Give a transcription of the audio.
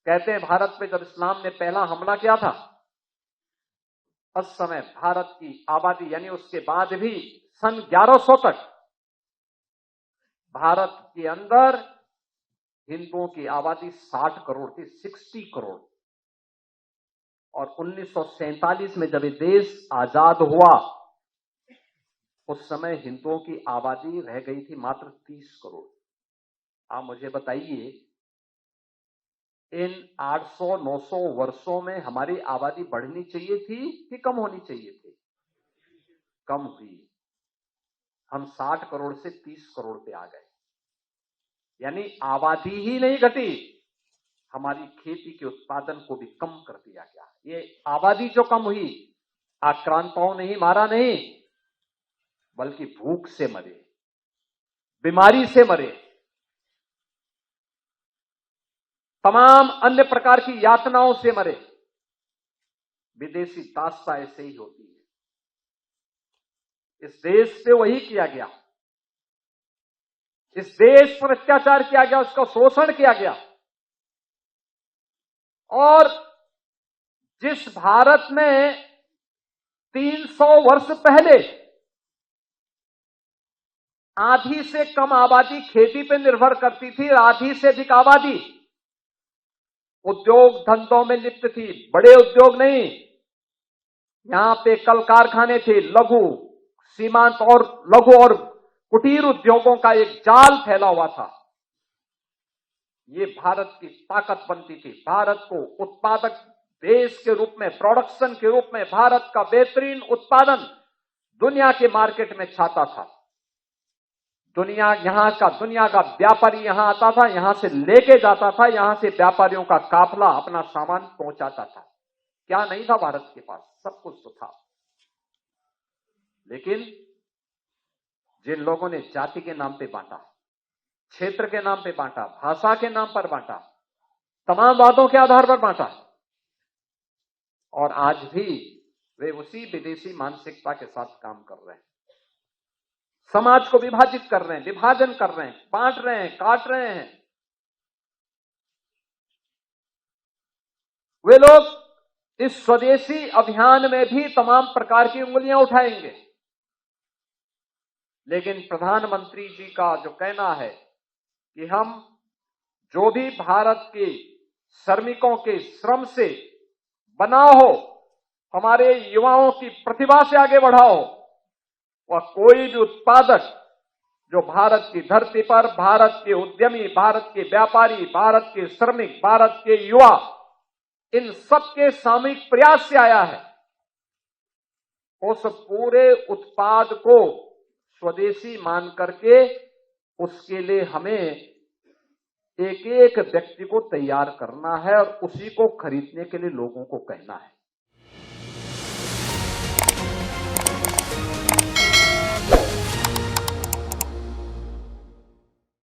कहते हैं भारत पे जब इस्लाम ने पहला हमला किया था, उस समय भारत की आबादी यानी उसके बाद भी सन 1100 तक भारत के अंदर हिंदुओं की आबादी 60 करोड़ थी, 60 करोड़। और 1947 में जब ये देश आजाद हुआ, उस समय हिंदुओं की आबादी रह गई थी मात्र 30 करोड़। आप मुझे बताइए, इन 800-900 वर्षों में हमारी आबादी बढ़नी चाहिए थी कि कम होनी चाहिए थी? कम हुई। हम 60 करोड़ से 30 करोड़ पे आ गए, यानी आबादी ही नहीं घटी, हमारी खेती के उत्पादन को भी कम कर दिया गया। ये आबादी जो कम हुई, आक्रांताओं ने ही मारा नहीं, बल्कि भूख से मरे, बीमारी से मरे, तमाम अन्य प्रकार की यातनाओं से मरे। विदेशी दास्ता ऐसे ही होती है। इस देश पे वही किया गया, इस देश पर अत्याचार किया गया, उसका शोषण किया गया। और जिस भारत में 300 वर्ष पहले आधी से कम आबादी खेती पे निर्भर करती थी, आधी से अधिक आबादी उद्योग धंधों में लिप्त थी, बड़े उद्योग नहीं, यहां पे कल कारखाने थे, लघु सीमांत और लघु और कुटीर उद्योगों का एक जाल फैला हुआ था। ये भारत की ताकत बनती थी। भारत को उत्पादक देश के रूप में, प्रोडक्शन के रूप में भारत का बेहतरीन उत्पादन दुनिया के मार्केट में छाता था। दुनिया का व्यापारी यहां आता था, यहां से लेके जाता था, यहां से व्यापारियों का काफला अपना सामान पहुंचाता था। क्या नहीं था भारत के पास? सब कुछ तो था। लेकिन जिन लोगों ने जाति के नाम पे बांटा, क्षेत्र के नाम पे बांटा, भाषा के नाम पर बांटा, तमाम बातों के आधार पर बांटा, और आज भी वे उसी विदेशी मानसिकता के साथ काम कर रहे हैं। समाज को विभाजित कर रहे हैं, विभाजन कर रहे हैं, बांट रहे हैं, काट रहे हैं। वे लोग इस स्वदेशी अभियान में भी तमाम प्रकार की उंगलियां उठाएंगे। लेकिन प्रधानमंत्री जी का जो कहना है कि हम जो भी भारत के श्रमिकों के श्रम से बना हो, हमारे युवाओं की प्रतिभा से आगे बढ़ाओ, और कोई भी उत्पादक जो भारत की धरती पर, भारत के उद्यमी, भारत के व्यापारी, भारत के श्रमिक, भारत के युवा, इन सबके सामूहिक प्रयास से आया है, उस पूरे उत्पाद को स्वदेशी मान करके उसके लिए हमें एक एक व्यक्ति को तैयार करना है और उसी को खरीदने के लिए लोगों को कहना है।